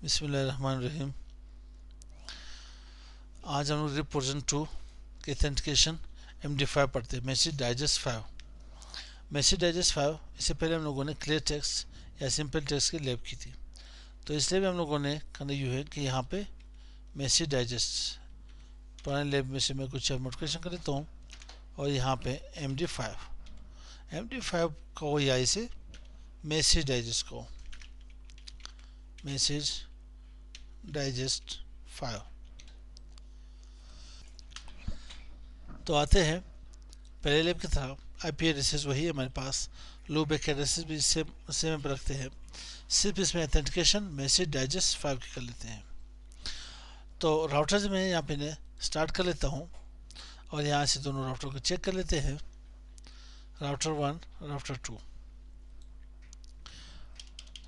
बिस्मिल्लाहिर्रहमानिर्रहीम। आज हम लोग रिप वर्जन 2 के ऑथेंटिकेशन MD5 पढ़ते हैं। Message digest 5। मैसेज डाइजेस्ट 5 इससे पहले हम लोगों ने क्लियर टेक्स्ट या सिंपल टेक्स्ट की लैब की थी, तो इसलिए भी हम लोगों ने करना यूँ है कि यहाँ पे मैसेज डाइजेस्ट पुराने लैब में से मैं कुछ मॉडिफिकेशन कर देता हूँ और यहाँ पे MD5 को या इसे मैसेज डाइजेस्ट को मैसेज डाइजेस्ट 5। तो आते हैं पहले लैब की तरह। IP एड्रेसेस वही है हमारे पास, लो बैक एड्रेसेस भी सेम पे रखते हैं, सिर्फ इसमें ऑथेंटिकेशन मैसेज डाइजेस्ट 5 की कर लेते हैं। तो राउटर से मैं यहाँ पे ने स्टार्ट कर लेता हूँ और यहाँ से दोनों राउटर को चेक कर लेते हैं, राउटर 1 राउटर 2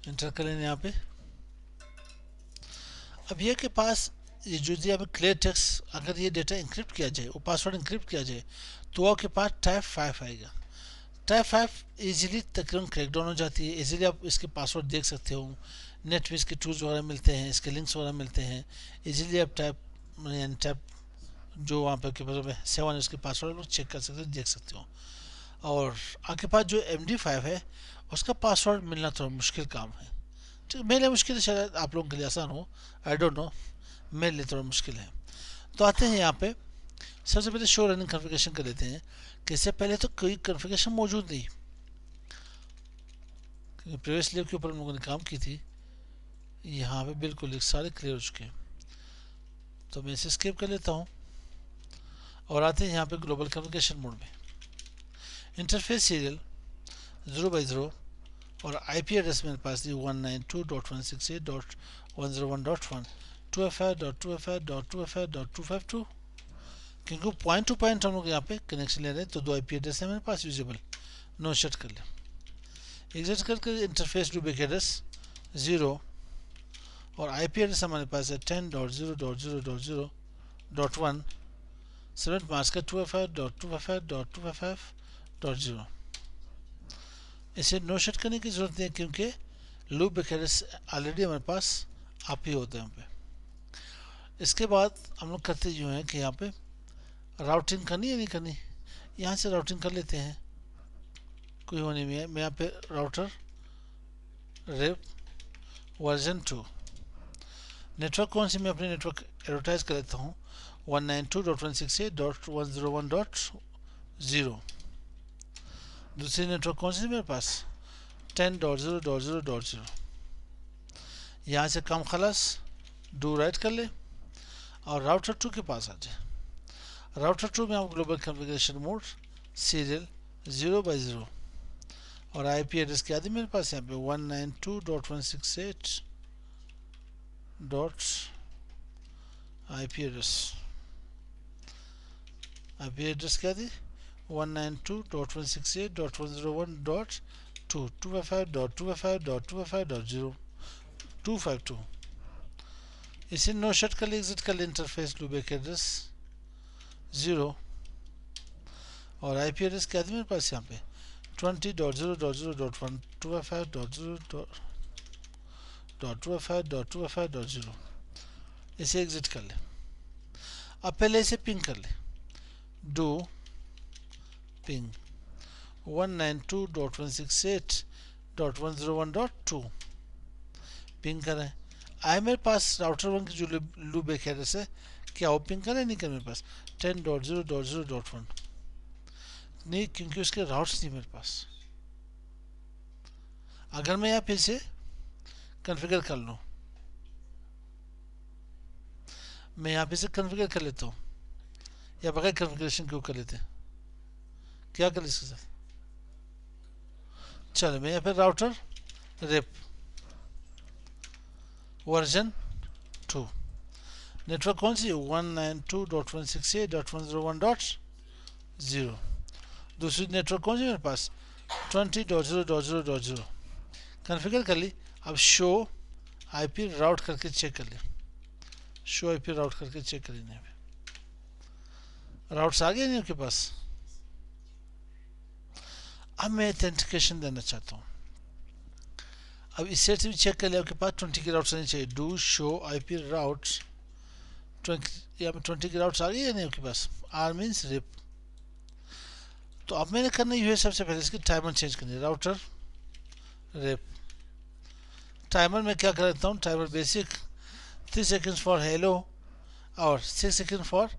इंटर कर लेंगे यहाँ पे। अब ये के पास ये जो दिया हमें क्लियर टेक्स्ट, अगर ये डेटा इंक्रिप्ट किया जाए, वो पासवर्ड इंक्रिप्ट किया जाए, तो आपके पास टाइप 5 आएगा। टाइप 5 इजीली तकरीबन क्रैकडाउन हो जाती है, इजीली आप इसके पासवर्ड देख सकते हो, नेट में इसके टूल्स वगैरह मिलते हैं, इसके लिंक्स वगैरह मिलते हैं, इजीली आप टाइप जो वहाँ पर के पास 7 इसके पासवर्ड लोग चेक कर सकते हो, देख सकते हो। और आपके पास जो MD5 है उसका पासवर्ड मिलना थोड़ा मुश्किल काम है। ठीक है, मेरे लिए मुश्किल है, शायद आप लोगों के लिए आसान हो, आई डोंट नो, मेरे लिए थोड़ा मुश्किल है। तो आते हैं यहाँ पे, सबसे पहले शो रनिंग कॉन्फ़िगरेशन कर लेते हैं कि इससे पहले तो कोई कॉन्फ़िगरेशन मौजूद नहीं, क्योंकि प्रीवियस लेव के ऊपर हम लोगों ने काम की थी। यहाँ पे बिल्कुल एक सारे क्लियर हो चुके हैं, तो मैं इसे स्किप कर लेता हूँ और आते हैं यहाँ पे ग्लोबल कम्युनिकेशन मोड में। इंटरफेस सीरियल 0x0 और IP एड्रेस मेरे पास थी 192.168.101.1 2FI.2FI.2FI.252, क्योंकि पॉइंट टू पॉइंट हम लोग यहाँ पे कनेक्शन ले रहे हैं, तो 2 IP एड्रेस है मेरे पास यूजेबल। नो शट कर ले, एग्जिट करके इंटरफेस टू बैक एड्रेस 0 और IP एड्रेस हमारे पास है 10.0.0.0.1 7 मार्च का 2FI.2FI.2FI.0। इसे नो शट करने की जरूरत नहीं है, क्योंकि लूप बैक एड्रेस ऑलरेडी हमारे पास आप ही होते हैं यहाँ पे। इसके बाद हम लोग करते यूँ हैं कि यहाँ पे राउटिंग करनी है नहीं करनी, यहाँ से राउटिंग कर लेते हैं, कोई होने में है। मैं यहाँ पे राउटर रिप वर्जन 2 नेटवर्क कौन सी, मैं अपने नेटवर्क एडवर्टाइज कर लेता हूँ 192.168.101.0। दूसरी नेटवर्क कौन सी मेरे पास 10.0.0.0। यहाँ से काम खलास, डू राइट कर ले और राउटर 2 के पास आ जाए। राउटर 2 में आप global configuration mode serial 0x0 और IP एड्रेस क्या थी मेरे पास यहाँ पे 192.168. IP एड्रेस क्या थी 192.168.101.2 255.255.255.0 252। इसे नो शट कर ले, एग्जिट कर ले इंटरफेस टू बैक एड्रेस 0 और IP एड्रेस क्या थी मेरे पास यहाँ पे 20.0.0.1 255.0.255.255.0। इसे एग्जिट कर ले। अब पहले इसे पिंग कर ले, डू पिंग 192.168.101.2 पिंग करें। आए मेरे पास राउटर 1 की जो लूप बैक एड्रेस है, क्या वो पिंग करें नहीं कर मेरे पास 10.0.0.1 नहीं, क्योंकि उसके राउट्स नहीं मेरे पास। अगर मैं यहाँ पे इसे कॉन्फ़िगर कर लूँ, मैं यहाँ पे इसे कॉन्फ़िगर कर लेता हूँ, या बगैर कॉन्फ़िगरेशन क्यों कर लेते हैं, क्या कर इसके साथ। चलो मैं यहाँ पे राउटर रिप वर्जन 2 नेटवर्क कौन सी 192.168.101.0। दूसरी नेटवर्क कौन सी मेरे पास 20.0.0.0 कॉन्फ़िगर कर ली। अब शो IP राउट करके चेक कर ले, शो IP राउट करके चेक कर लेने में राउट्स आ गए नहीं आपके पास। अब मैं ऑथेंटिकेशन देना चाहता हूँ। अब इससे भी चेक कर लिया आपके पास 20 के राउट्स आने चाहिए। डू शो IP राउट्स 20, यहाँ पे 20 के राउट्स आ गई या नहीं आपके पास? Are means rib. तो अब मैंने करना ये है, सबसे पहले इसकी टाइमर चेंज करनी है। राउटर रिप टाइमर में क्या कर देता हूँ, timer basic 3 seconds for hello और 6 seconds for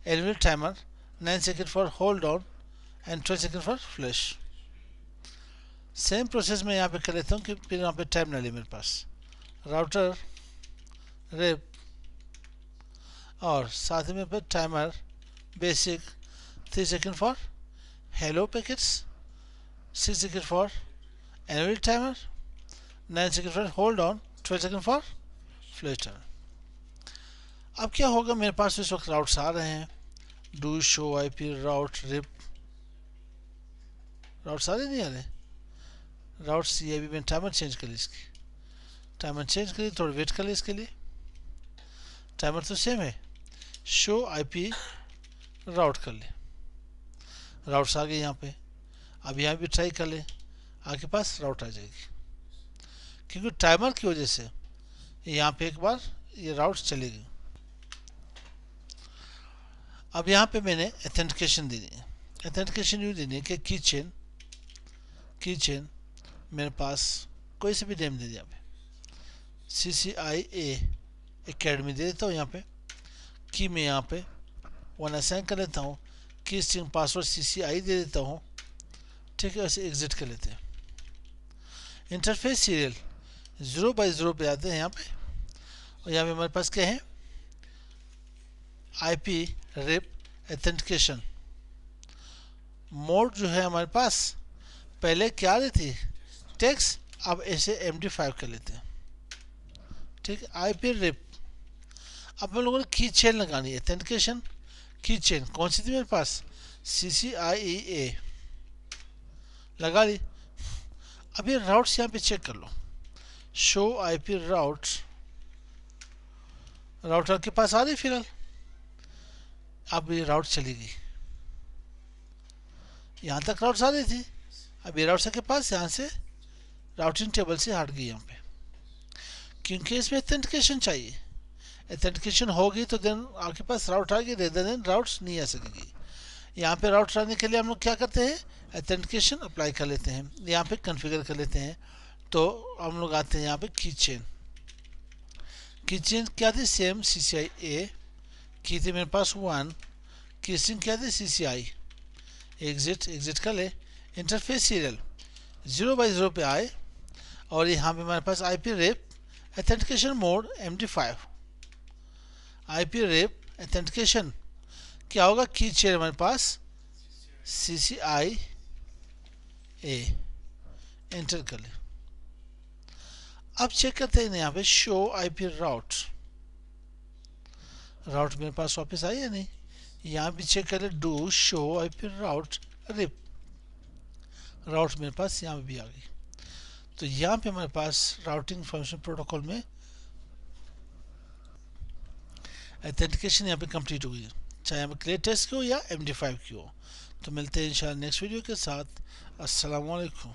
element timer, 9 seconds for hold on and 12 seconds for flash. Same process में यहाँ पे कर लेता हूँ कि फिर यहाँ पे टाइम ना ले मेरे पास। राउटर रिप और साथ में पे timer basic 3 seconds for hello packets, 6 seconds for annual timer, 9 seconds for hold on, 12 seconds for flash timer. अब क्या होगा, मेरे पास इस वक्त राउट्स आ रहे हैं। Do show IP route RIP, routes आ रहे नहीं आ रहे? राउट्स ये अभी मैंने टाइमर चेंज कर ली, इसकी टाइमर चेंज करी, थोड़ा वेट कर ले इसके लिए। टाइमर तो सेम है, शो IP राउट कर ले, राउट्स आ गए यहाँ पे। अब यहाँ भी ट्राई कर ले, आपके पास राउट आ जाएगी, क्योंकि टाइमर की वजह से यहाँ पे एक बार ये राउट्स चले गए। अब यहाँ पे मैंने ऑथेंटिकेशन देनी है। ऑथेंटिकेशन यूँ देनी है कि की चेन मेरे पास कोई से भी नेम दे दिया, CCIA एकेडमी दे देता हूँ। यहाँ पे की में यहाँ पे 1 असाइन कर लेता हूँ, की स्ट्रिंग पासवर्ड CCI दे देता हूँ। ठीक है, ऐसे एग्जिट कर लेते हैं। इंटरफेस सीरियल 0 by 0 पे आते हैं यहाँ पे, और यहाँ पे हमारे पास क्या है, IP रिप ऑथेंटिकेशन मोड जो है हमारे पास। पहले क्या रही थी, टेक्स्ट, अब ऐसे MD5 कर लेते हैं। ठीक है, IP रिप। अब हम लोगों ने की चेन लगानी है, ऑथेंटिकेशन की चेन कौन सी थी मेरे पास, CCIA लगा ली। अब ये राउट्स यहाँ पे चेक कर लो, शो IP राउट्स, राउटर के पास आ रही फिलहाल। अब ये राउट चली गई, यहाँ तक राउट्स आ रही थी, अब ये राउट्स के पास यहाँ से राउटिंग टेबल से हट गई यहाँ पे, क्योंकि इसमें ऑथेंटिकेशन चाहिए। ऑथेंटिकेशन होगी तो देन आपके पास राउट आएगी, रेदर देन राउट्स नहीं आ सकेगी। यहाँ पे राउट आने के लिए हम लोग क्या करते हैं, ऑथेंटिकेशन अप्लाई कर लेते हैं, यहाँ पे कॉन्फ़िगर कर लेते हैं। तो हम लोग आते हैं यहाँ पे की चेन क्या थी, सेम CCIA की थी मेरे पास 1, की स्ट्रिंग क्या थी CCI, एग्जिट कर ले। इंटरफेस सीरियल 0 by 0 पे आए, और यहाँ पे हमारे पास IP RIP authentication mode MD5, IP RIP authentication क्या होगा, की चेन हमारे पास CCIA, एंटर कर ले। अब चेक करते हैं यहाँ पे शो IP राउट, राउट मेरे पास वापस आई या नहीं। यहाँ भी चेक कर ले, do show IP route RIP, route मेरे पास यहाँ पे भी आ गई। तो यहाँ पे हमारे पास राउटिंग इन्फॉर्मेशन प्रोटोकॉल में ऑथेंटिकेशन यहाँ पे कंप्लीट हो गई, चाहे यहाँ पे क्लियर टेक्स्ट की हो या MD5 की हो। तो मिलते हैं इंशाल्लाह नेक्स्ट वीडियो के साथ। अस्सलाम वालेकुम।